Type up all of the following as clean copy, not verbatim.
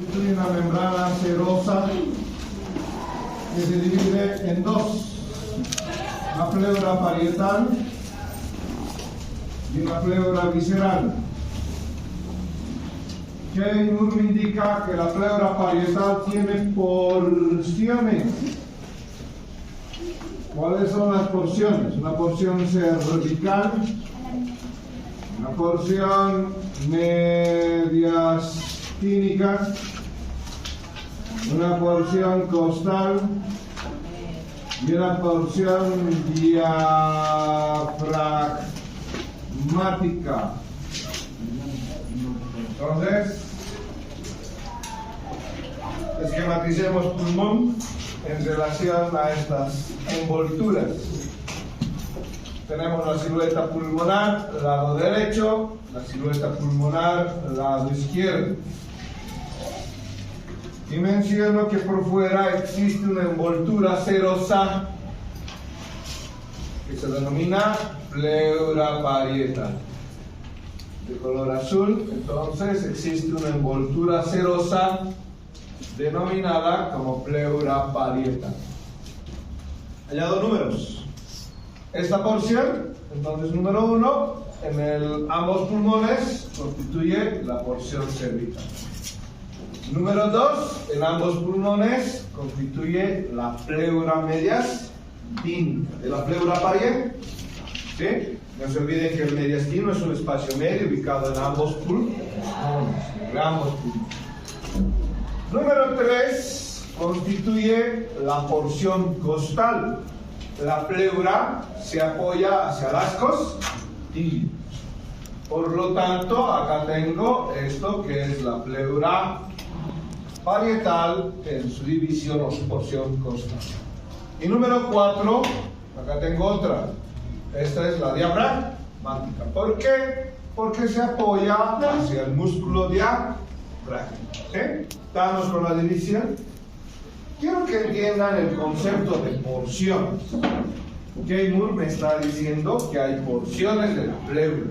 Constituye una membrana serosa que se divide en dos: la pleura parietal y la pleura visceral. Keimur me indica que la pleura parietal tiene porciones. ¿Cuáles son las porciones? Una porción cervical, una porción mediastínica, una porción costal y una porción diafragmática. Entonces, esquematicemos pulmón en relación a estas envolturas. Tenemos la silueta pulmonar, lado derecho, la silueta pulmonar, lado izquierdo. Y menciono que por fuera existe una envoltura serosa que se denomina pleura parietal. De color azul, entonces existe una envoltura serosa denominada como pleura parietal. Añado números. Esta porción, entonces número 1, en ambos pulmones constituye la porción cervical. Número 2, en ambos pulmones constituye la pleura mediastínica. De la pleura parietal, ¿sí? No se olviden que el mediastino es un espacio medio ubicado en ambos pulmones. Número 3 constituye la porción costal. La pleura se apoya hacia las costillas. Por lo tanto, acá tengo esto que es la pleura parietal en su división o su porción costal. Y número 4, acá tengo otra. Esta es la diafragmática. ¿Por qué? Porque se apoya hacia el músculo diafragmático. ¿Sí? Estamos con la división. Quiero que entiendan el concepto de porciones. Keimur me está diciendo que hay porciones de la pleura.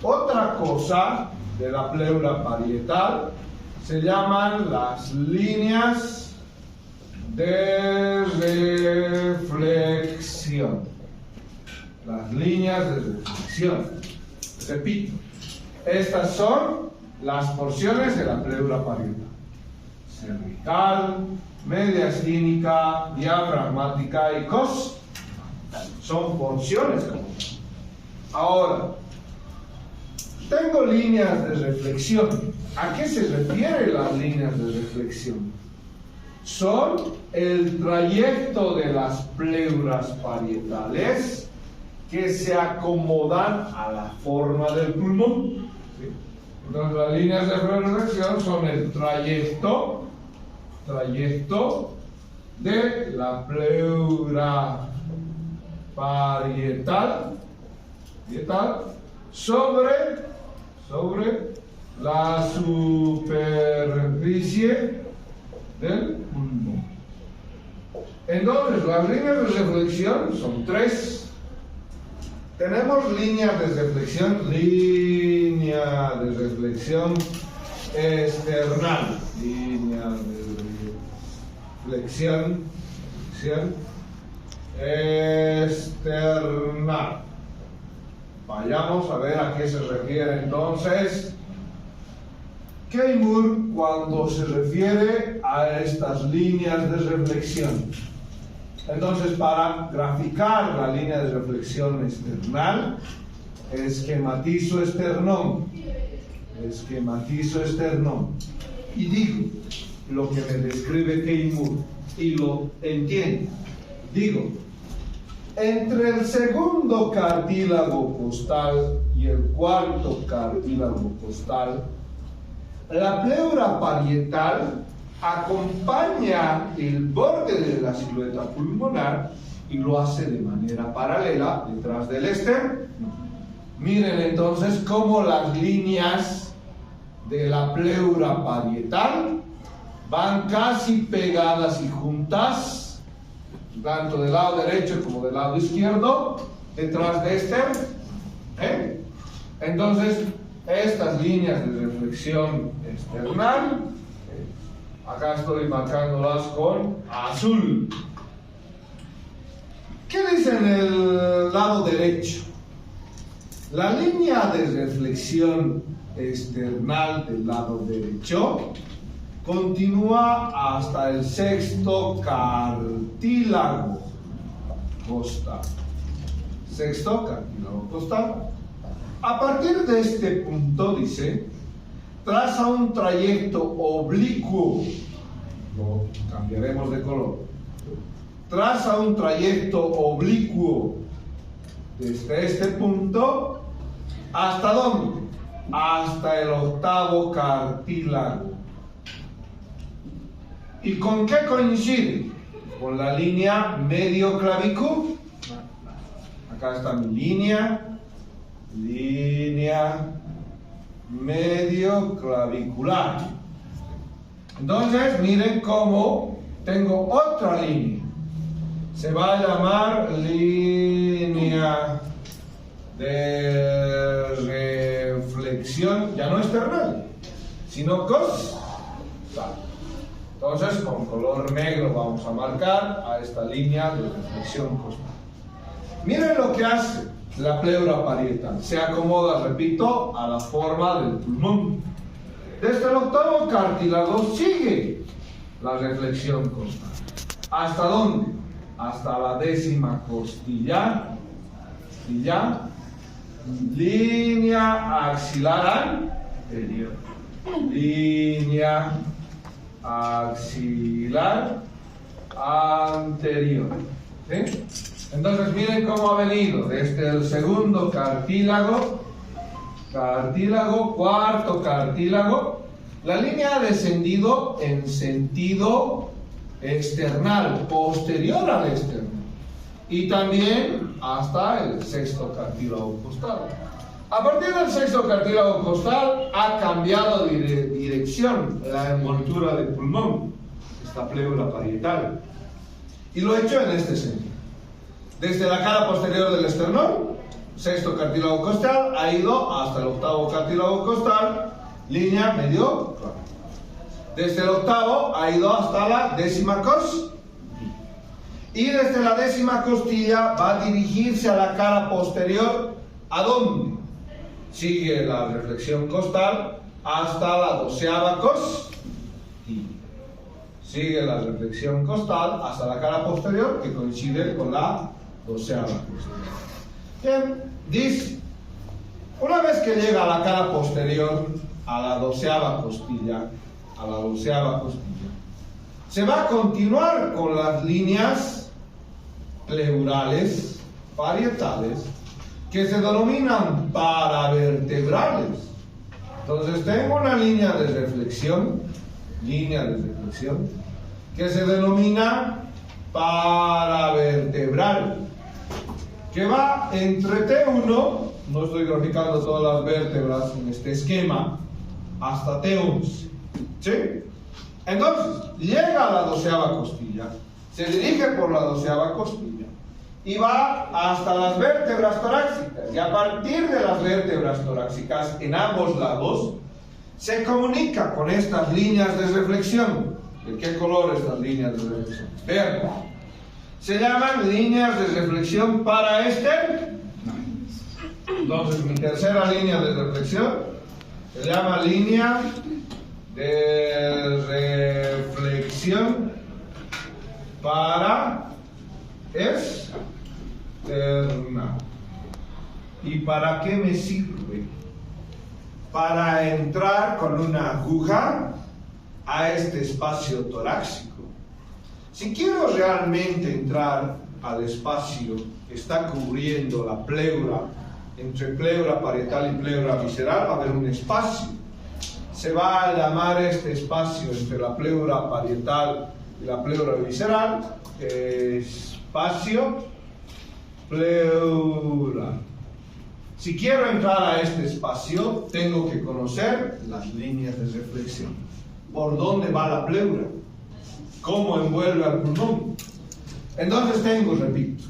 Otra cosa de la pleura parietal se llaman las líneas de reflexión. Las líneas de reflexión. Repito, estas son las porciones de la pleura parietal: cervical, mediastínica, diafragmática y costal. Son porciones. Ahora, tengo líneas de reflexión. ¿A qué se refieren las líneas de reflexión? Son el trayecto de las pleuras parietales que se acomodan a la forma del pulmón. ¿Sí? Entonces, las líneas de reflexión son el trayecto de la pleura parietal sobre la superficie del pulmón. Entonces, las líneas de reflexión son 3. Tenemos líneas de reflexión, línea de reflexión external, línea de reflexión external. Vayamos a ver a qué se refiere entonces Keimur cuando se refiere a estas líneas de reflexión. Entonces, para graficar la línea de reflexión external, esquematizo esternón. Y digo lo que me describe Keimur y lo entiendo. Digo, entre el segundo cartílago costal y el cuarto cartílago costal, la pleura parietal acompaña el borde de la silueta pulmonar y lo hace de manera paralela detrás del esternón. Miren entonces cómo las líneas de la pleura parietal van casi pegadas y juntas, tanto del lado derecho como del lado izquierdo, detrás de esternón. Entonces, estas líneas de reflexión external Acá estoy marcándolas con azul. ¿Qué dice en el lado derecho? La línea de reflexión external del lado derecho continúa hasta el sexto cartílago costal. Sexto cartílago costal. A partir de este punto, dice, traza un trayecto oblicuo. Lo cambiaremos de color. Traza un trayecto oblicuo desde este punto, ¿hasta dónde? Hasta el octavo cartílago. ¿Y con qué coincide? Con la línea medio clavicular. Acá está mi línea medio clavicular. Entonces, miren cómo tengo otra línea. Se va a llamar línea de reflexión, ya no external, sino costal. Entonces, con color negro vamos a marcar a esta línea de reflexión costal. Miren lo que hace la pleura parietal. Se acomoda, repito, a la forma del pulmón. Desde el octavo cartílago sigue la reflexión costal. ¿Hasta dónde? Hasta la décima costilla, línea axilar anterior, línea axilar anterior. ¿Sí? Entonces miren cómo ha venido desde el segundo cartílago, cuarto cartílago, la línea ha descendido en sentido external, posterior al externo, y también hasta el sexto cartílago costal. A partir del sexto cartílago costal ha cambiado de dirección la envoltura del pulmón, esta pleura parietal, y lo he hecho en este sentido. Desde la cara posterior del esternón, sexto cartílago costal, ha ido hasta el octavo cartílago costal, línea medio clavicular. Desde el octavo ha ido hasta la décima costilla. Y desde la décima costilla va a dirigirse a la cara posterior. ¿A dónde? Sigue la reflexión costal hasta la doceava costilla. Sigue la reflexión costal hasta la cara posterior, que coincide con la doceava costilla. Bien, dice, una vez que llega a la cara posterior, a la doceava costilla, se va a continuar con las líneas pleurales parietales que se denominan paravertebrales. Entonces tengo una línea de reflexión que se denomina paravertebral, que va entre T1, no estoy graficando todas las vértebras en este esquema, hasta T11. ¿Sí? Entonces, llega a la doceava costilla, se dirige por la doceava costilla y va hasta las vértebras torácicas. Y a partir de las vértebras torácicas, en ambos lados, se comunica con estas líneas de reflexión. ¿De qué color estas líneas de reflexión? Verde. Se llaman líneas de reflexión paraexternales. Entonces, mi tercera línea de reflexión se llama línea de reflexión paraexternal. ¿Y para qué me sirve? Para entrar con una aguja a este espacio torácico. Si quiero realmente entrar al espacio que está cubriendo la pleura, entre pleura parietal y pleura visceral, va a haber un espacio. Se va a llamar este espacio entre la pleura parietal y la pleura visceral espacio pleural. Si quiero entrar a este espacio, tengo que conocer las líneas de reflexión. ¿Por dónde va la pleura? ¿Cómo envuelve al pulmón? Entonces tengo, repito,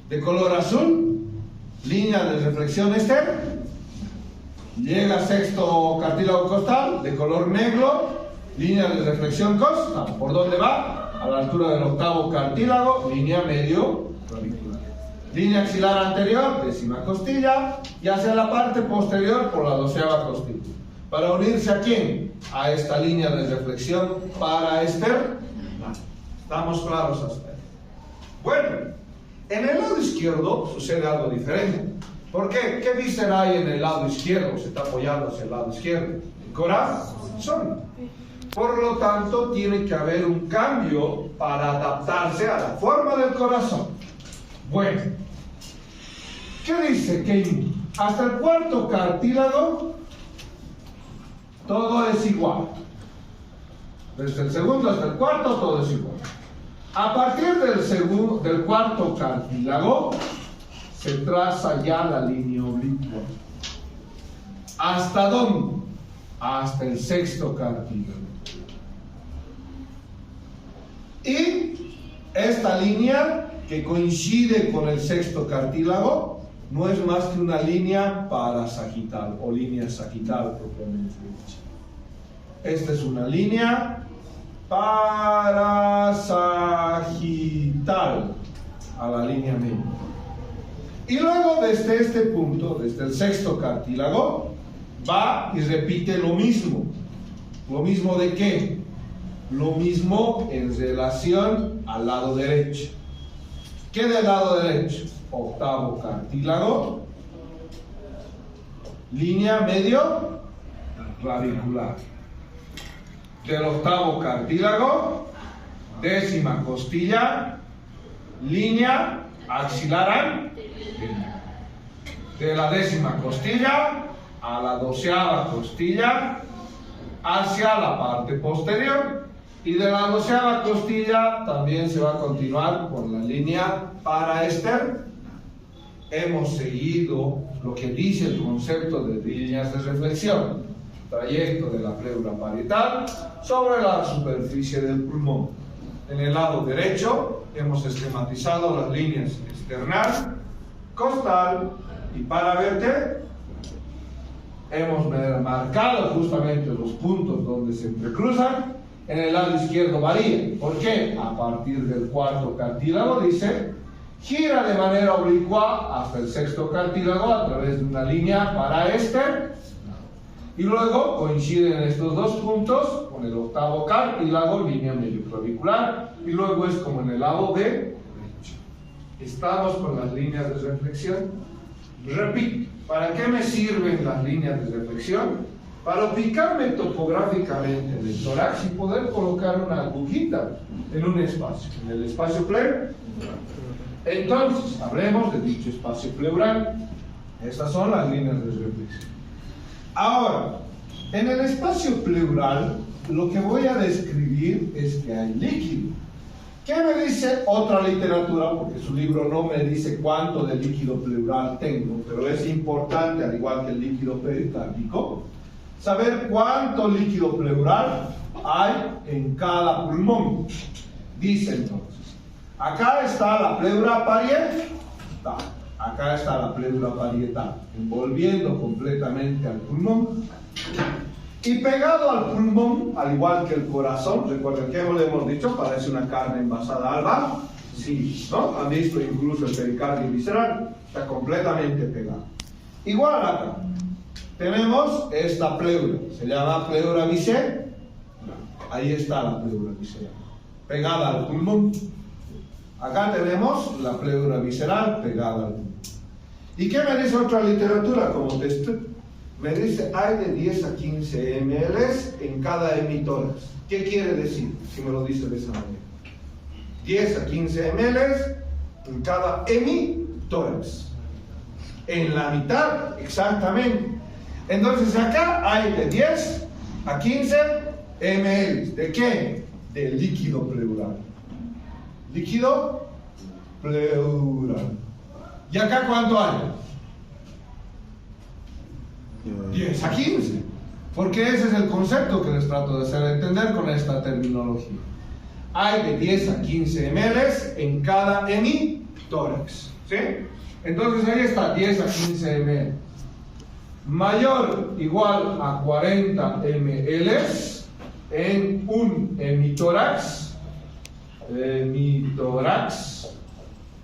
de color azul, línea de reflexión externa. Llega sexto cartílago costal, de color negro, Línea de reflexión costal. ¿Por dónde va? A la altura del octavo cartílago, línea medio clavicular. Línea axilar anterior, décima costilla, y hacia la parte posterior por la doceava costilla. ¿Para unirse a quién? A esta línea de reflexión paraesternal. ¿Estamos claros hasta ahí? Bueno, en el lado izquierdo sucede algo diferente. ¿Por qué? ¿Qué víscera hay en el lado izquierdo? Se está apoyando hacia el lado izquierdo. El corazón. Por lo tanto, tiene que haber un cambio para adaptarse a la forma del corazón. Bueno, ¿qué dice Keynes? Hasta el cuarto cartílago, todo es igual. Desde el segundo hasta el cuarto, todo es igual. A partir del cuarto cartílago, se traza ya la línea oblicua. ¿Hasta dónde? Hasta el sexto cartílago. Y esta línea que coincide con el sexto cartílago no es más que una línea parasagital o línea sagital propiamente dicha. Esta es una línea parasagital a la línea media. Y luego desde este punto, desde el sexto cartílago, va y repite lo mismo. ¿Lo mismo de qué? Lo mismo en relación al lado derecho. ¿Qué del lado derecho? Octavo cartílago, línea medio clavicular. Del octavo cartílago, décima costilla, línea axilar anterior. De la décima costilla a la doceava costilla hacia la parte posterior, y de la doceava costilla también se va a continuar con la línea paraesternal. Hemos seguido lo que dice el concepto de líneas de reflexión, trayecto de la pleura parietal sobre la superficie del pulmón. En el lado derecho hemos esquematizado las líneas external, costal y paravertebral. Hemos marcado justamente los puntos donde se entrecruzan. En el lado izquierdo varía. ¿Por qué? A partir del cuarto cartílago, dice, gira de manera oblicua hasta el sexto cartílago a través de una línea paraesternal. Y luego coinciden estos dos puntos con el octavo cartílago, línea medio clavicular, y luego es como en el lado derecho. Estamos con las líneas de reflexión. Repito, ¿para qué me sirven las líneas de reflexión? Para ubicarme topográficamente en el tórax y poder colocar una agujita en un espacio, en el espacio pleural. Entonces, hablemos de dicho espacio pleural. Estas son las líneas de reflexión. Ahora, en el espacio pleural, lo que voy a describir es que hay líquido. ¿Qué me dice otra literatura? Porque su libro no me dice cuánto de líquido pleural tengo, pero es importante, al igual que el líquido pericárdico, saber cuánto líquido pleural hay en cada pulmón. Dice entonces, acá está la pleura parietal, acá está la pleura parietal, envolviendo completamente al pulmón. Y pegado al pulmón, al igual que el corazón, recuerden que lo hemos dicho, parece una carne envasada al bar. Sí, ¿no? Han visto incluso el pericardio visceral, está completamente pegado. Igual acá, tenemos esta pleura, se llama pleura visceral. Ahí está la pleura visceral, pegada al pulmón. Acá tenemos la pleura visceral pegada al pulmón. ¿Y qué me dice otra literatura como texto? Me dice, hay de 10 a 15 ml en cada hemitórax. ¿Qué quiere decir? Si me lo dice de esa manera. 10 a 15 ml en cada hemitórax. En la mitad, exactamente. Entonces acá hay de 10 a 15 ml. ¿De qué? De líquido pleural. Líquido pleural. ¿Y acá cuánto hay? 10 a 15. Porque ese es el concepto que les trato de hacer entender con esta terminología. Hay de 10 a 15 ml en cada hemitórax. ¿Sí? Entonces ahí está, 10 a 15 ml. Mayor o igual a 40 ml, en un hemitórax,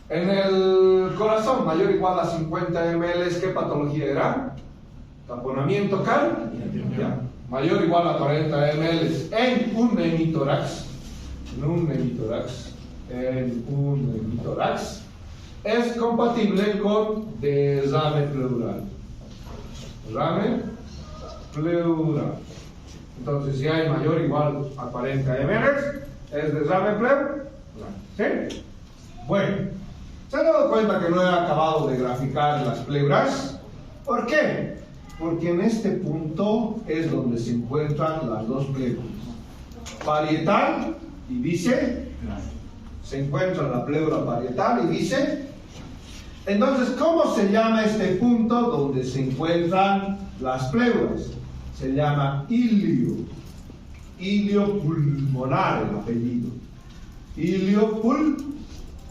en el corazón mayor o igual a 50 ml, ¿qué patología era? Taponamiento cardíaco. Mayor o igual a 40 ml en un hemitórax, es compatible con derrame pleural. Derrame pleural. Entonces, si hay mayor o igual a 40 ml, es derrame pleural. ¿Sí? Bueno, ¿se han dado cuenta que no he acabado de graficar las pleuras? ¿Por qué? Porque en este punto es donde se encuentran las dos pleuras, parietal y visceral. Se encuentra la pleura parietal y visceral. Entonces, ¿cómo se llama este punto donde se encuentran las pleuras? Se llama ilio pulmonar, el apellido. Ilio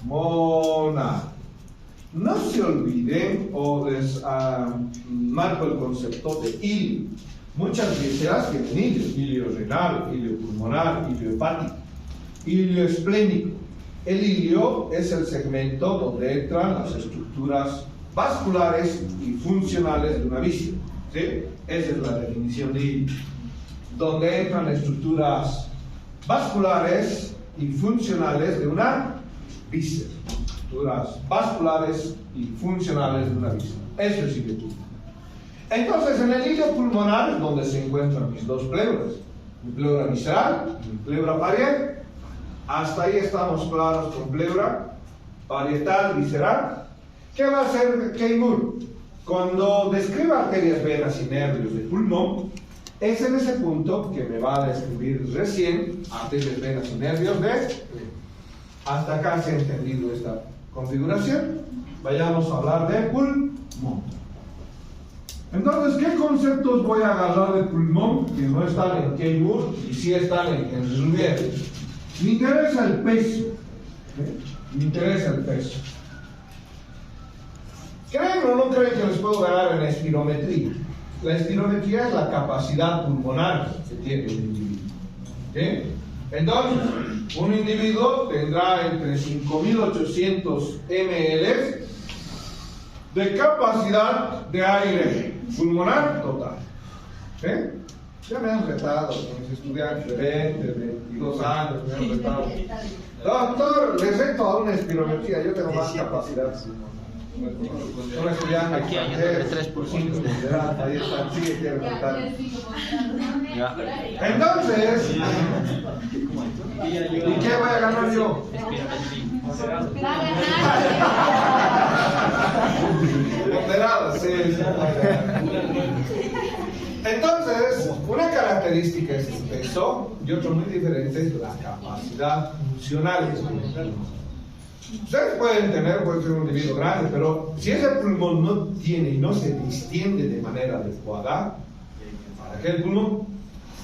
pulmonar. No se olviden, o les marco el concepto de ilio. Muchas vísceras tienen ilio renal, ilio pulmonar, ilio hepático, ilio esplénico. El ilio es el segmento donde entran las estructuras vasculares y funcionales de una víscera. ¿Sí? Esa es la definición de ilio. Donde entran estructuras vasculares y funcionales de una víscera. Estructuras vasculares y funcionales de una víscera. Eso es ilio. Entonces, en el ilio pulmonar es donde se encuentran mis dos pleuras. Mi pleura visceral y mi pleura parietal. Hasta ahí estamos claros con pleura parietal, visceral. ¿Qué va a hacer Keimur? Cuando describa arterias, venas y nervios del pulmón, es en ese punto que me va a describir recién arterias, venas y nervios de pulmón. Hasta acá se ha entendido esta configuración. Vayamos a hablar de pulmón. Entonces, ¿qué conceptos voy a agarrar de pulmón que no están en Keimur y sí están en Rizulvier? Me interesa el peso. Me interesa el peso. ¿Creen o no creen que les puedo ganar en la espirometría? La espirometría es la capacidad pulmonar que tiene el individuo. ¿Sí? Entonces, un individuo tendrá entre 5.800 ml de capacidad de aire pulmonar total. ¿Sí? Ya me han retado con mis estudiantes de 20, 22 años, me han retado. Doctor, les reto a una espirometría, yo tengo más capacidad. Un estudiante aquí hay extranjero, 3%. de edad, ahí está, sigue quiere retar. Entonces, ¿y qué voy a ganar yo? Moderado, sí. Entonces, una característica es el peso y otro muy diferente es la capacidad funcional. Ustedes pueden puede ser un individuo grande, pero si ese pulmón no tiene y no se distiende de manera adecuada, ¿para qué el pulmón?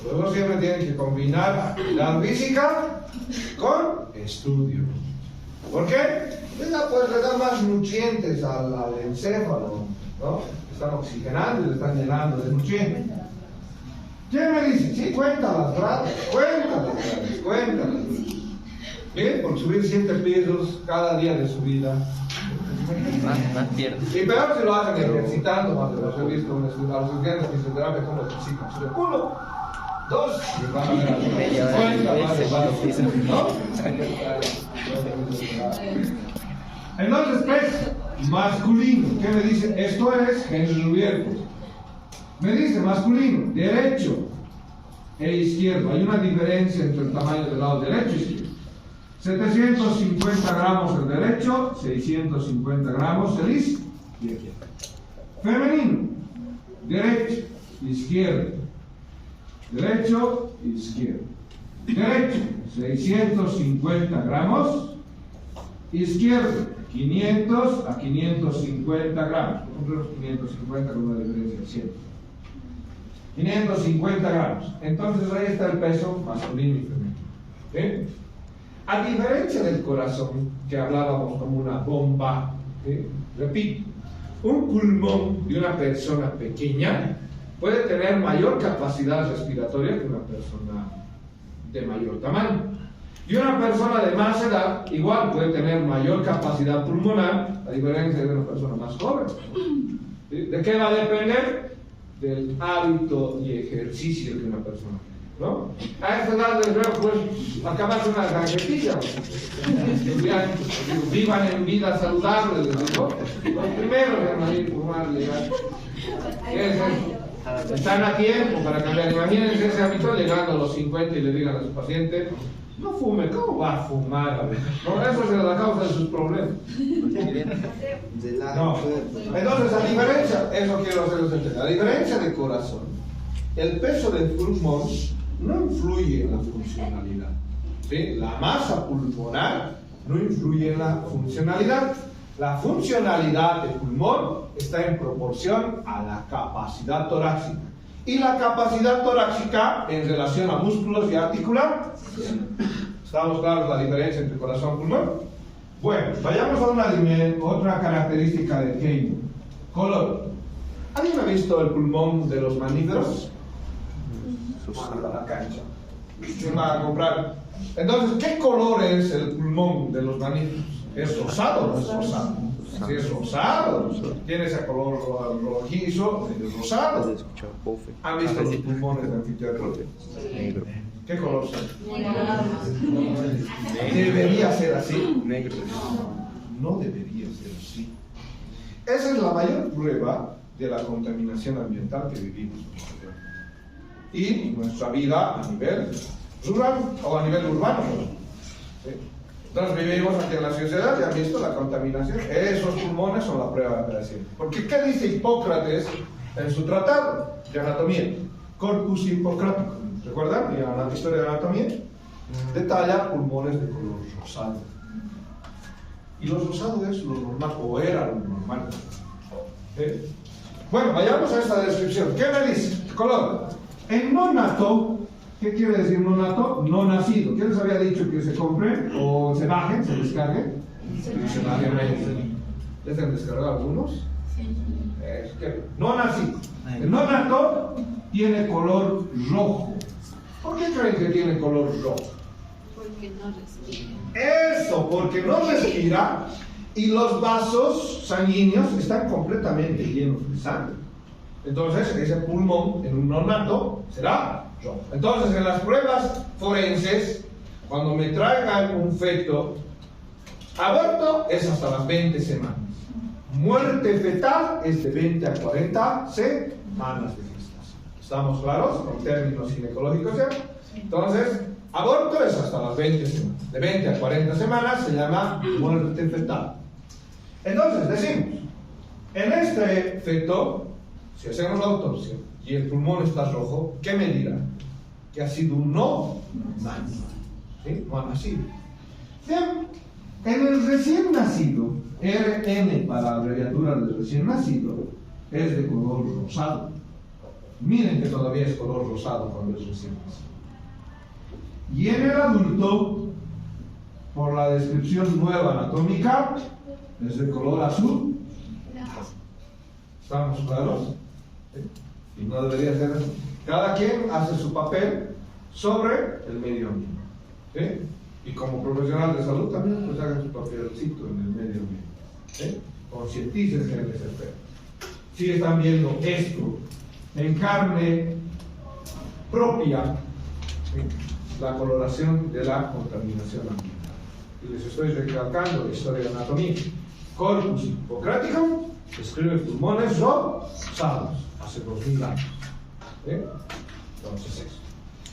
Luego siempre tienen que combinar actividad física con estudio. ¿Por qué? Pues le dan más nutrientes al encéfalo, ¿no? Están oxigenando y le están llenando de nutrientes. ¿Quién me dice? Sí, cuéntalas, cuéntalas. Bien, por subir 7 pisos cada día de su vida. Más piernas. Y peor si lo hacen ejercitando, cuando los he visto a los estudiantes de fisioterapia cómo ejercitan. Sube 1, 2, y van a ver ¿no? Entonces, pues, masculino, ¿qué me dice? Esto es Henry Rubierto. Me dice masculino, derecho e izquierdo. Hay una diferencia entre el tamaño del lado derecho y izquierdo. 750 gramos el derecho, 650 gramos el izquierdo. Femenino, derecho, izquierdo. Derecho, izquierdo. Derecho, 650 gramos. Izquierdo, 500 a 550 gramos. Por ejemplo, 550 con una diferencia de 100. 550 gramos. Entonces ahí está el peso masculino y femenino. ¿Sí? A diferencia del corazón, que hablábamos como una bomba, ¿sí? Repito, un pulmón de una persona pequeña puede tener mayor capacidad respiratoria que una persona de mayor tamaño. Y una persona de más edad igual puede tener mayor capacidad pulmonar, a diferencia de una persona más joven. ¿Sí? ¿De qué va a depender? Del hábito y ejercicio de una persona, ¿no? A esta edad del creo, pues, acabarse una galletilla. Vivan en vida saludable, les digo. Los primeros en a ir fumar legal. Están a tiempo para cambiar. Imagínense ese hábito llegando a los 50 y le digan a su paciente: no fume, ¿cómo va a fumar? No, eso es la causa de sus problemas. No. Entonces, a diferencia, eso quiero hacerles entender, a diferencia del corazón, el peso del pulmón no influye en la funcionalidad. ¿Sí? La masa pulmonar no influye en la funcionalidad. La funcionalidad del pulmón está en proporción a la capacidad torácica. ¿Y la capacidad torácica en relación a músculos y articular? ¿Estamos claros la diferencia entre corazón y pulmón? Bueno, vayamos a otra característica del Keimo. Color. ¿Alguien ha visto el pulmón de los mamíferos? A la cancha. ¿Quién va a comprar? Entonces, ¿qué color es el pulmón de los mamíferos? ¿Es rosado o no es rosado? Si es rosado, tiene ese color rojizo, es rosado. ¿Han visto los pulmones de anfiteatro? Negro. ¿Qué color son? Debería ser así. Negro. No debería ser así. Esa es la mayor prueba de la contaminación ambiental que vivimos. Y nuestra vida a nivel rural o a nivel urbano. ¿Sí? Entonces vivimos aquí en la sociedad y han visto la contaminación. Esos pulmones son la prueba de la ciencia. Porque ¿qué dice Hipócrates en su tratado de anatomía? Corpus Hippocrático. ¿Recuerdan? La historia de anatomía. Detalla pulmones de color rosado. Y lo rosado es lo normal, o era lo normal. Bueno, vayamos a esta descripción. ¿Qué me dice? Color. En no nato, ¿qué quiere decir no nato? No nacido. ¿Quién les había dicho que se compre o se bajen, se descarguen? ¿Les han descargado algunos? No nacido. El no nato tiene color rojo. ¿Por qué creen que tiene color rojo? Porque no respira. Eso, porque no respira y los vasos sanguíneos están completamente llenos de sangre. Entonces, ese pulmón en un nonato será rojo. Entonces, en las pruebas forenses, cuando me traigan un feto, aborto es hasta las 20 semanas. Muerte fetal es de 20 a 40 semanas de gestación. ¿Estamos claros con términos ginecológicos ya? Entonces, aborto es hasta las 20 semanas. De 20 a 40 semanas se llama muerte fetal. Entonces, decimos, en este feto, si hacemos la autopsia y el pulmón está rojo, ¿qué me dirá? Que ha sido un no nacido. ¿Sí? No ha nacido. Bien, en el recién nacido, RN para abreviatura del recién nacido, es de color rosado. Miren que todavía es color rosado cuando es recién nacido. Y en el adulto, por la descripción nueva anatómica, es de color azul. ¿Estamos claros? ¿Sí? Y no debería ser así. Cada quien hace su papel sobre el medio ambiente. ¿Sí? Y como profesional de salud también, pues hagan su papelcito en el medio ambiente. ¿Sí? Concientícense en ese aspecto. Si están viendo esto en carne propia, ¿sí? La coloración de la contaminación ambiental. Y les estoy recalcando la historia de anatomía. Corpus Hippocrático describe pulmones rosados hace 2000 años. Entonces eso.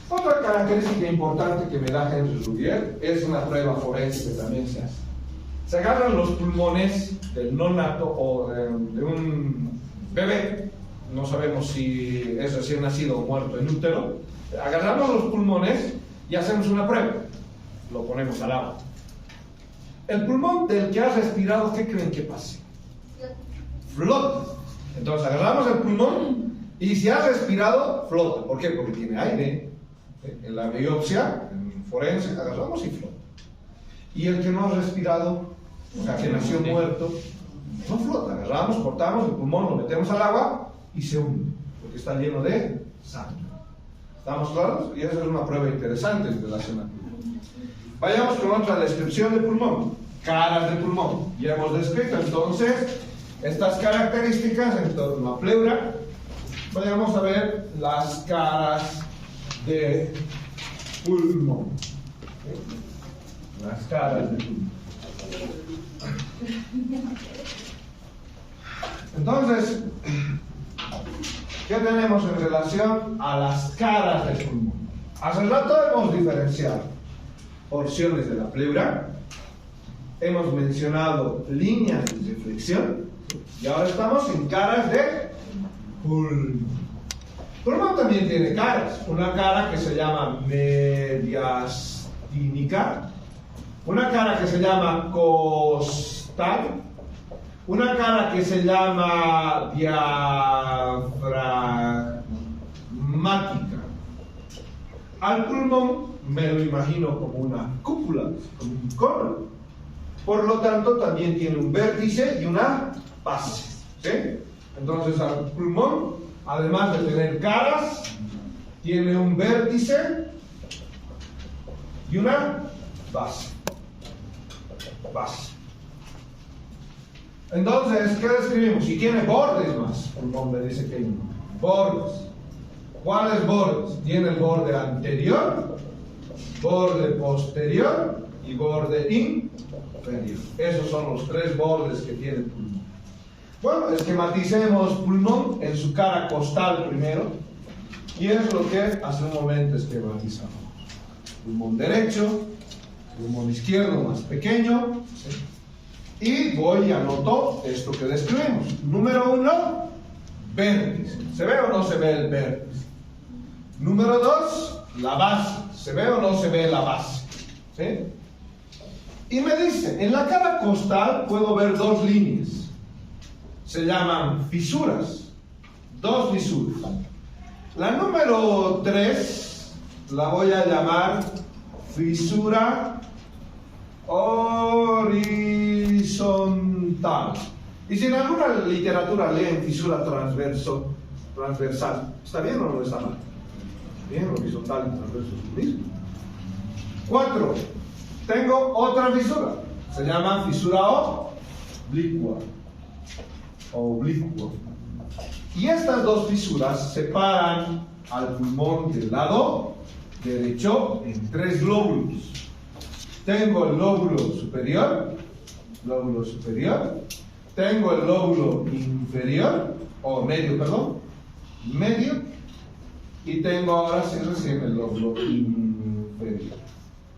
Otra característica importante que me da Henry Rudier es una prueba forense que también se hace. Se agarran los pulmones del nonato o de un bebé, no sabemos si es recién nacido o muerto en útero. Agarramos los pulmones y hacemos una prueba. Lo ponemos al agua. El pulmón del que ha respirado, ¿qué creen que pase? Flota. Entonces agarramos el pulmón y si ha respirado, flota. ¿Por qué? Porque tiene aire. En la biopsia, en forense, agarramos y flota. Y el que no ha respirado, o sea, que nació muerto, no flota. Agarramos, cortamos el pulmón, lo metemos al agua y se hunde, porque está lleno de sangre. ¿Estamos claros? Y esa es una prueba interesante en relación al pulmón. Vayamos con otra descripción de pulmón. Caras de pulmón. Ya hemos descrito entonces estas características en torno a pleura. Vayamos a ver las caras de pulmón. Las caras de pulmón. Entonces, ¿qué tenemos en relación a las caras del pulmón? Hace rato hemos diferenciado porciones de la pleura, hemos mencionado líneas de flexión y ahora estamos en caras de pulmón. Pulmón también tiene caras, una cara que se llama mediastínica, una cara que se llama costal, una cara que se llama diafragmática. Al pulmón me lo imagino como una cúpula, como un cono. Por lo tanto, también tiene un vértice y una base. ¿Sí? Entonces, al pulmón, además de tener caras, tiene un vértice y una base. Entonces, ¿qué describimos? Si tiene bordes más, el nombre dice que hay bordes. ¿Cuáles bordes? Tiene el borde anterior, borde posterior y borde inferior. Esos son los tres bordes que tiene el pulmón. Bueno, esquematicemos pulmón en su cara costal primero, y es lo que hace un momento esquematizamos. Pulmón derecho, pulmón izquierdo más pequeño, ¿sí? Y voy y anoto esto que describimos. Número 1, vértice. ¿Se ve o no se ve el vértice? Número 2, la base. ¿Se ve o no se ve la base? ¿Sí? Y me dice, en la cara costal puedo ver dos líneas. Se llaman fisuras. Dos fisuras. La número 3 la voy a llamar fisura horizontal. Y si en alguna literatura leen fisura transversal, ¿está bien o no está mal? Bien, horizontal y transverso es lo mismo. 4. Tengo otra fisura. Se llama fisura oblicua. Y estas dos fisuras separan al pulmón del lado derecho en 3 glóbulos. Tengo el lóbulo superior, tengo el lóbulo inferior, o medio, y tengo ahora sí recién el lóbulo inferior.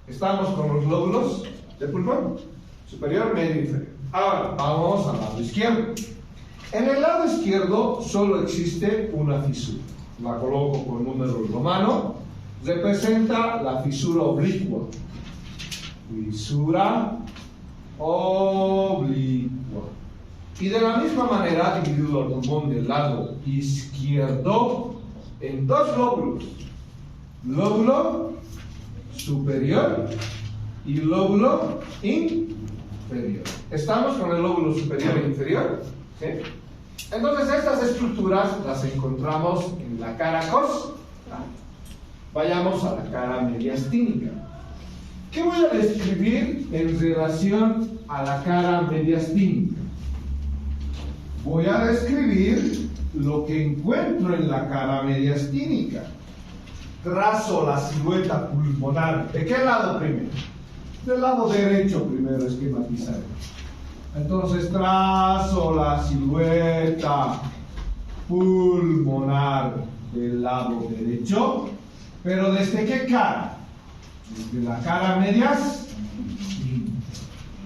Estamos con los lóbulos del pulmón, superior, medio, inferior. Ahora, vamos al lado izquierdo. En el lado izquierdo solo existe una fisura. La coloco con número romano, representa la fisura oblicua. Fisura oblicua. Y de la misma manera dividido el pulmón del lado izquierdo en 2 lóbulos. Lóbulo superior y lóbulo inferior. ¿Estamos con el lóbulo superior e inferior? ¿Sí? Entonces estas estructuras las encontramos en la cara costal. Vayamos a la cara mediastínica. ¿Qué voy a describir en relación a la cara mediastínica? Voy a describir lo que encuentro en la cara mediastínica. Trazo la silueta pulmonar. ¿De qué lado primero? Del lado derecho primero esquematizaré. Entonces trazo la silueta pulmonar del lado derecho, pero ¿desde qué cara? Desde la cara mediastínica.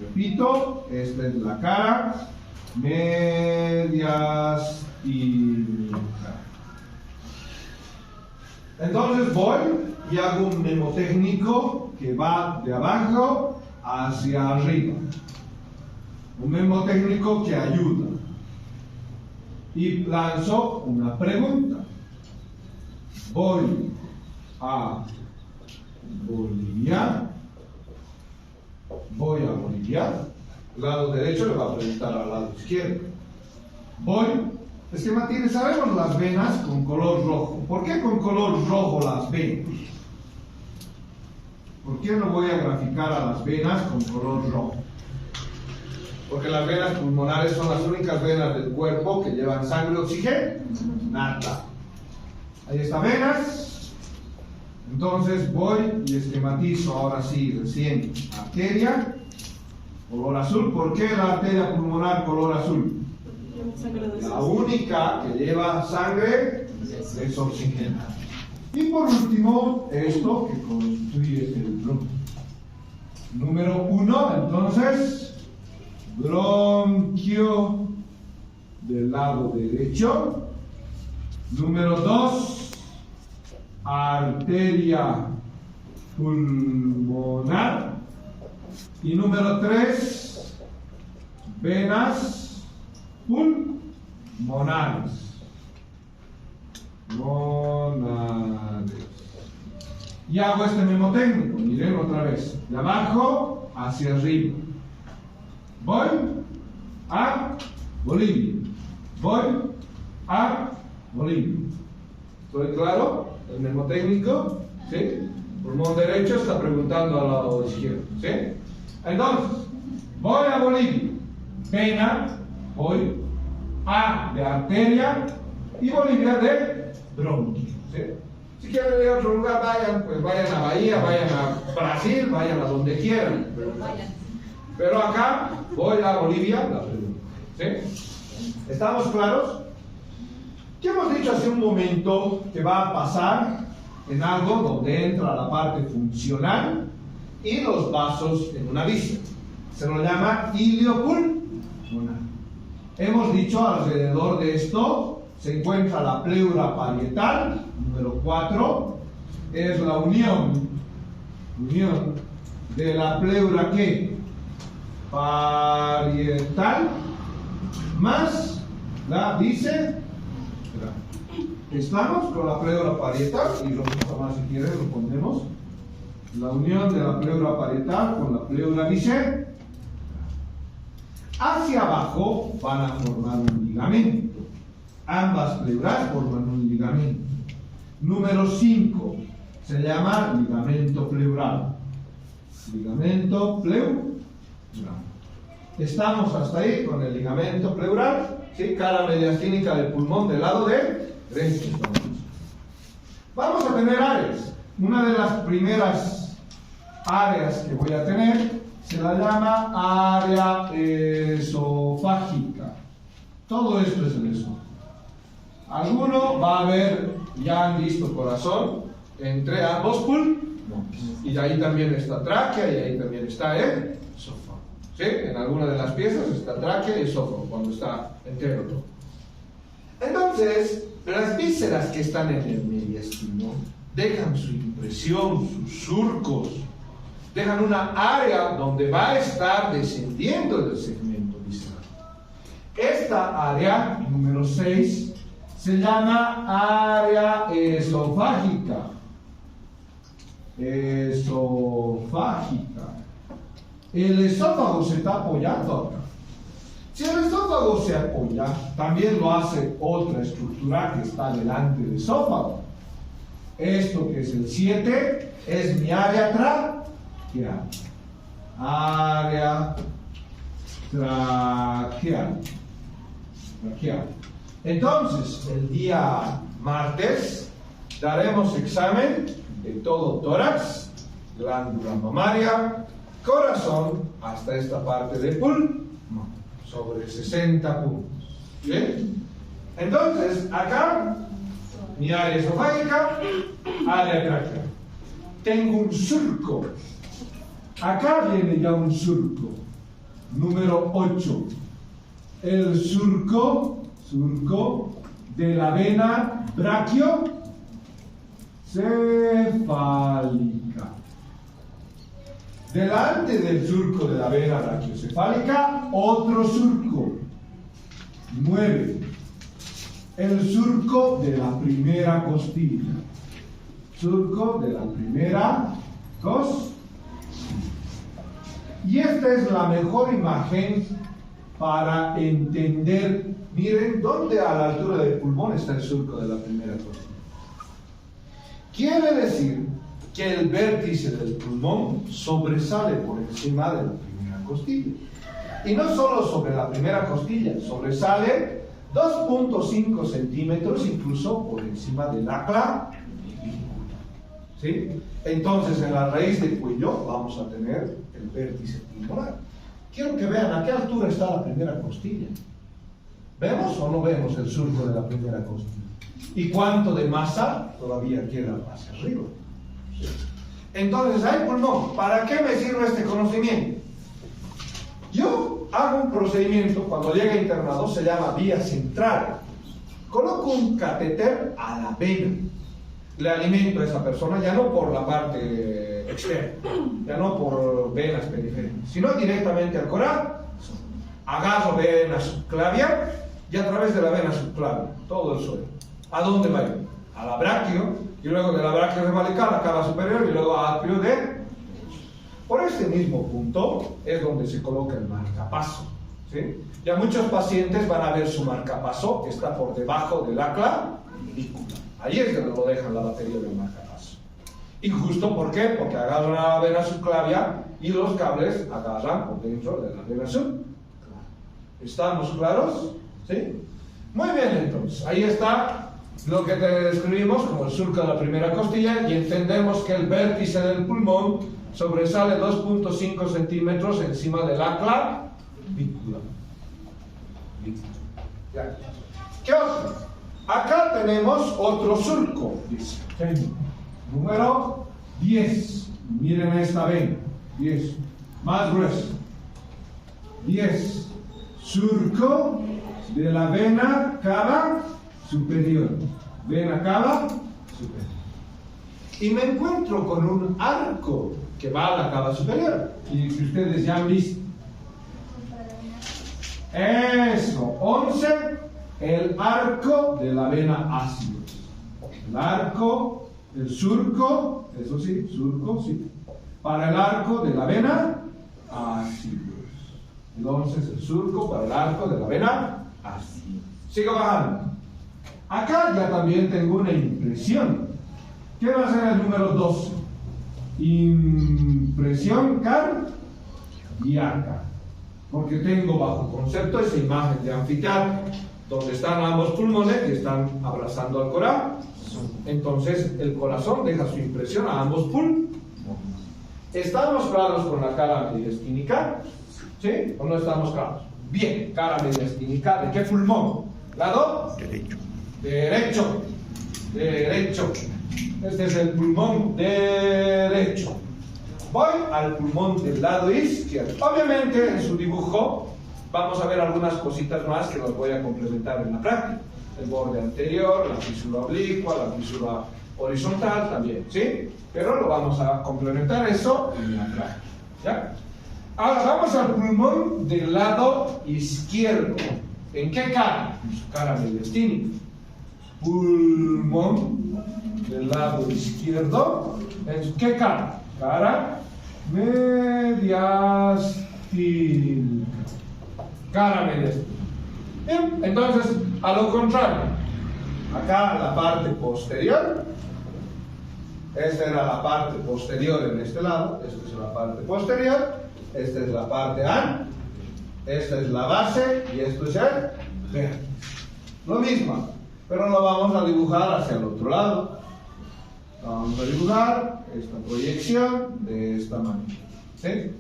Repito, esta es la cara mediastínica. Entonces voy y hago un mnemotécnico que va de abajo hacia arriba. Un mnemotécnico que ayuda. Y lanzo una pregunta. Voy a Bolivia. Lado derecho le va a preguntar al lado izquierdo. Voy, Esquematismo, sabemos las venas con color rojo. ¿Por qué con color rojo las venas? ¿Por qué no voy a graficar a las venas con color rojo? Porque las venas pulmonares son las únicas venas del cuerpo que llevan sangre oxigenada. Ahí están venas. Entonces voy y esquematizo ahora sí, recién, arteria, color azul. ¿Por qué la arteria pulmonar color azul? La única que lleva sangre desoxigenada. Y por último, esto que constituye el bronquio. Número 1, entonces, bronquio del lado derecho. Número 2, arteria pulmonar. Y número 3, venas pulmonares. Y hago este mismo técnico, miren otra vez, de abajo hacia arriba. Voy a Bolivia, voy a Bolivia. ¿Estoy claro? El mismo técnico, ¿sí? Pulmón derecho está preguntando al lado izquierdo, ¿sí? Entonces, voy a Bolivia, vena, voy a de arteria y Bolivia de bronquio, ¿sí? Si quieren ir a otro lugar, vayan, pues vayan a Bahía, vayan a Brasil, vayan a donde quieran. Pero acá voy a Bolivia, la pregunta, ¿sí? ¿Estamos claros? ¿Qué hemos dicho hace un momento que va a pasar en algo donde entra la parte funcional y los vasos en una vista? Se lo llama iliopulmonar. Hemos dicho alrededor de esto se encuentra la pleura parietal, número 4, es la unión de la pleura ¿qué? Parietal más la visceral. Estamos con la pleura parietal y lo más si quieren lo ponemos. La unión de la pleura parietal con la pleura visceral. Hacia abajo van a formar un ligamento. Ambas pleuras forman un ligamento. Número 5 se llama ligamento pleural. Ligamento pleural. Estamos hasta ahí con el ligamento pleural, ¿sí? Cara mediastínica del pulmón del lado derecho. Vamos a tener áreas. Una de las primeras áreas que voy a tener se la llama área esofágica. Todo esto es el esófago. Alguno va a ver, ya han visto corazón entre ambos pulmones. Y de ahí también está tráquea y ahí también está el esófago. ¿Sí? En alguna de las piezas está tráquea y esófago cuando está entero todo. Entonces, las vísceras que están en el mediastino dejan su impresión, sus surcos, dejan una área donde va a estar descendiendo el segmento visceral. Esta área, número 6, se llama área esofágica. Esofágica. El esófago se está apoyando acá. Si el esófago se apoya, también lo hace otra estructura que está delante del esófago. Esto que es el 7 es mi área traqueal. Área traqueal. Entonces, el día martes daremos examen de todo tórax, glándula mamaria, corazón, hasta esta parte del pulmón, sobre 60 puntos. ¿Bien? Entonces, acá, mi área esofágica, área traqueal. Tengo un surco. Acá viene ya un surco. Número 8. El surco de la vena brachiocefálica. Delante del surco de la vena brachiocefálica, otro surco. 9. El surco de la primera costilla. Surco de la primera costilla. Y esta es la mejor imagen para entender miren dónde a la altura del pulmón está el surco de la primera costilla. Quiere decir que el vértice del pulmón sobresale por encima de la primera costilla. Y no solo sobre la primera costilla, sobresale 2.5 centímetros incluso por encima del clavícula. ¿Sí? Entonces en la raíz del cuello vamos a tener el vértice pulmonar. Quiero que vean a qué altura está la primera costilla. ¿Vemos o no vemos el surco de la primera costilla? ¿Y cuánto de masa todavía queda hacia arriba? ¿Sí? Entonces hay pulmón. ¿Para qué me sirve este conocimiento? Yo hago un procedimiento cuando llega internado, se llama vía central. Coloco un catéter a la vena. Le alimento a esa persona ya no por la parte externa, ya no por venas periféricas, sino directamente al corazón. Agarro vena subclavia y a través de la vena subclavia, todo el suelo. ¿A dónde va a ir? A la braquio, y luego de la braquio cervical a cava superior y luego a atrio de... Por este mismo punto es donde se coloca el marcapaso. ¿Sí? Ya muchos pacientes van a ver su marcapaso, que está por debajo del clavícula. Ahí es donde lo dejan la batería del marcapaso. ¿Y justo por qué? Porque agarran la vena subclavia y los cables agarran por dentro de la vena subclavia. ¿Estamos claros? ¿Sí? Muy bien, entonces. Ahí está lo que te describimos como el surco de la primera costilla y entendemos que el vértice del pulmón sobresale 2.5 centímetros encima del clavícula. ¿Qué otro? Acá tenemos otro surco, dice. Número 10. Miren esta vena. 10. Más grueso. 10. Surco de la vena cava superior. Vena cava superior. Y me encuentro con un arco que va a la cava superior. Y que ustedes ya han visto. Eso. 11. El arco de la vena ácido. El arco, el surco, eso sí, surco, sí. Para el arco de la vena ácido. Entonces el surco para el arco de la vena ácido. Sigo bajando. Acá ya también tengo una impresión. ¿Qué va a ser el número 12? Impresión cardíaca. Porque tengo bajo concepto esa imagen de anfiteatro, donde están ambos pulmones que están abrazando al corazón. Entonces el corazón deja su impresión a ambos pulmones. ¿Estamos claros con la cara mediastínica? ¿Sí? ¿O no estamos claros? Bien, cara mediastínica, ¿de qué pulmón? ¿Lado? Derecho. Derecho. Derecho. Este es el pulmón derecho. Voy al pulmón del lado izquierdo. Obviamente en su dibujo vamos a ver algunas cositas más que los voy a complementar en la práctica. El borde anterior, la fisura oblicua, la fisura horizontal también, ¿sí? Pero lo vamos a complementar eso en la práctica, ¿ya? Ahora vamos al pulmón del lado izquierdo. ¿En qué cara? En su cara mediastínica. Pulmón del lado izquierdo. ¿En qué cara? Cara mediastínica. Cara mediastínica. Bien, entonces, a lo contrario. Acá la parte posterior. Esta era la parte posterior en este lado. Esta es la parte posterior. Esta es la parte anterior. Esta es la base y esto es el vértice. Lo mismo, pero lo vamos a dibujar hacia el otro lado. Vamos a dibujar esta proyección de esta manera. ¿Sí?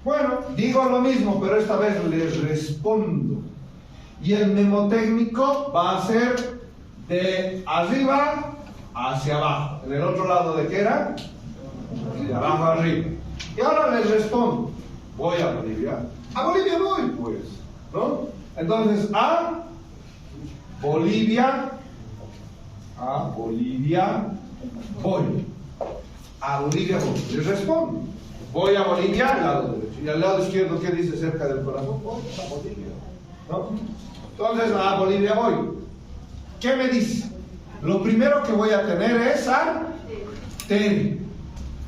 Bueno, digo lo mismo, pero esta vez les respondo. Y el mnemotécnico va a ser de arriba hacia abajo. En el otro lado, ¿de qué era? De abajo arriba. Y ahora les respondo. Voy a Bolivia. A Bolivia voy, pues, ¿no? Entonces, a Bolivia voy. A Bolivia voy. Les respondo. Voy a Bolivia al lado derecho. Y al lado izquierdo, ¿qué dice cerca del corazón? Voy a Bolivia, ¿no? Entonces, a Bolivia voy. ¿Qué me dice? Lo primero que voy a tener es arteria.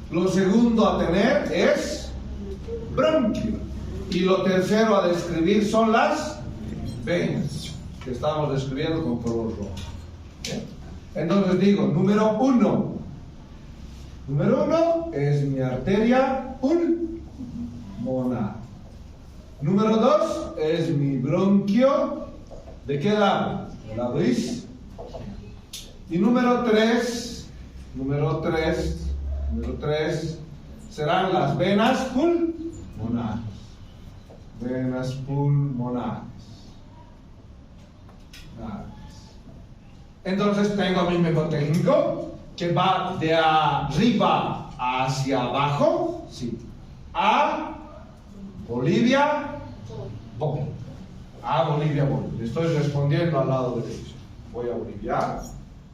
Lo segundo a tener es bronquio. Y lo tercero a describir son las venas. ¿Ok? que estamos describiendo con color rojo. ¿Bien? Entonces digo, número 1. Número 1 es mi arteria pulmonar. Número 2 es mi bronquio. ¿De qué lado? Del lado izquierdo. Y número 3 serán las venas pulmonares. Venas pulmonares. Entonces tengo mi método técnico que va de arriba hacia abajo. Sí. A Bolivia voy. A Bolivia voy. Le estoy respondiendo al lado derecho. Voy a Bolivia.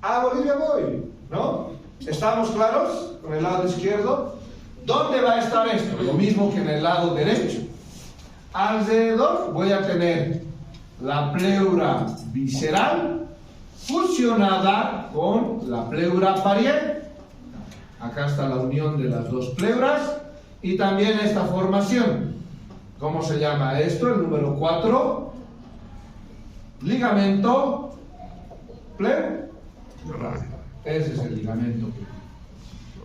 A Bolivia voy. ¿No? ¿Estamos claros con el lado izquierdo? ¿Dónde va a estar esto? Lo mismo que en el lado derecho. Alrededor voy a tener la pleura visceral fusionada con la pleura parietal. Acá está la unión de las dos pleuras y también esta formación. ¿Cómo se llama esto? El número 4. Ligamento pleural. Ese es el ligamento pleural.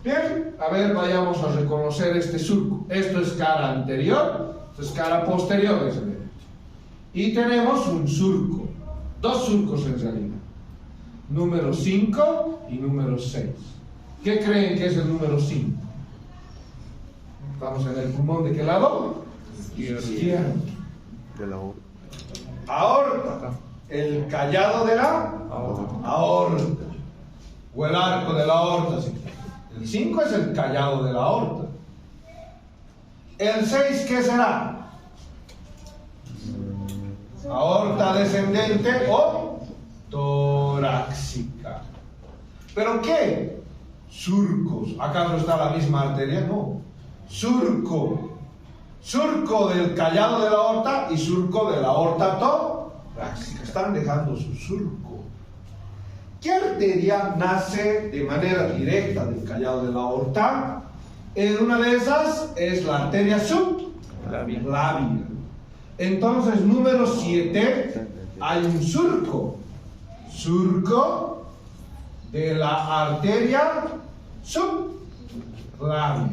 Bien, a ver, vayamos a reconocer este surco. Esto es cara anterior, esto es cara posterior, es el derecho. Y tenemos un surco, 2 surcos en realidad. Número 5 y número 6. ¿Qué creen que es el número 5? Estamos en el pulmón, ¿de qué lado? Izquierdo. De la Aorta. El callado de la aorta. O el arco de la aorta. Sí. El 5 es el callado de la aorta. El 6, ¿qué será? Aorta descendente o torácica. ¿Pero qué? Surcos. ¿Acaso está la misma arteria? No. Surco. Surco del callado de la aorta y surco de la aorta torácica. Están dejando su surco. ¿Qué arteria nace de manera directa del callado de la aorta? Una de esas es la arteria sublabial. Entonces, número 7, hay un surco. Surco de la arteria sublabial.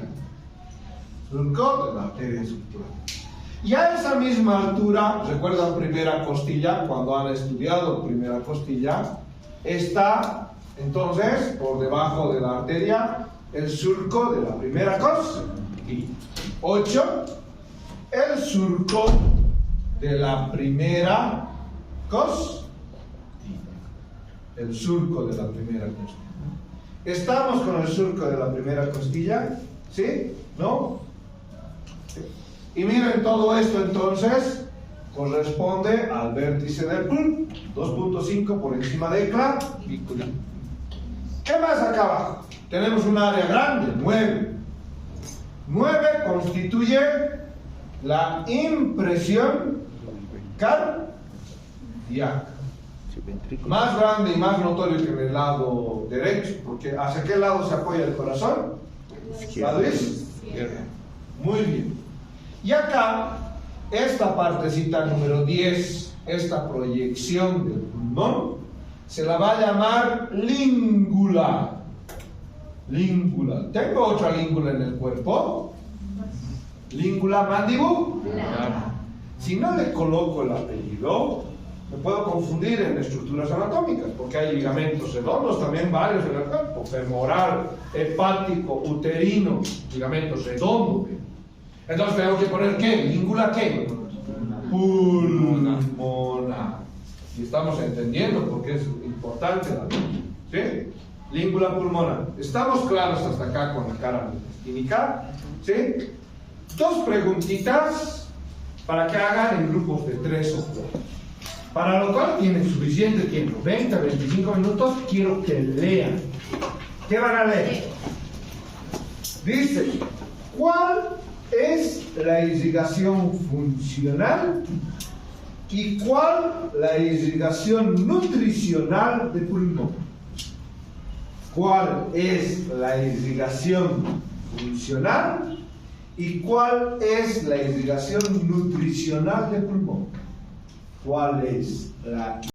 Surco de la arteria sublabial. Y a esa misma altura, ¿recuerdan primera costilla? Cuando han estudiado primera costilla, está entonces por debajo de la arteria el surco de la primera costilla. 8, el surco de la primera costilla. El surco de la primera costilla. ¿Estamos con el surco de la primera costilla? ¿Sí? ¿No? Sí. Y miren, todo esto entonces corresponde al vértice del pulmón, 2.5 por encima de clavícula. ¿Qué más acá abajo? Tenemos un área grande, 9. 9 constituye la impresión cardíaca. Más grande y más notorio que en el lado derecho, porque ¿hacia qué lado se apoya el corazón? ¿Lado izquierdo? Muy bien. Y acá, esta partecita número 10, esta proyección del pulmón, se la va a llamar língula. Língula. ¿Tengo otra língula en el cuerpo? Língula mandibular. Si no le coloco el apellido, me puedo confundir en estructuras anatómicas, porque hay ligamentos redondos, también varios en el cuerpo, femoral, hepático, uterino, ligamentos redondos. Entonces tengo que poner ¿qué? ¿Língula qué? Pulmonar. Y estamos entendiendo porque es importante la língula. ¿Sí? Língula pulmonar. ¿Estamos claros hasta acá con la cara clínica? ¿Sí? 2 preguntitas para que hagan en grupos de 3 o 4. Para lo cual tienen suficiente tiempo, 20, 25 minutos, quiero que lean. ¿Qué van a leer? Dice, ¿cuál es la irrigación funcional y cuál la irrigación nutricional de pulmón? ¿Cuál es la irrigación funcional y cuál es la irrigación nutricional de pulmón? ¿Cuál es la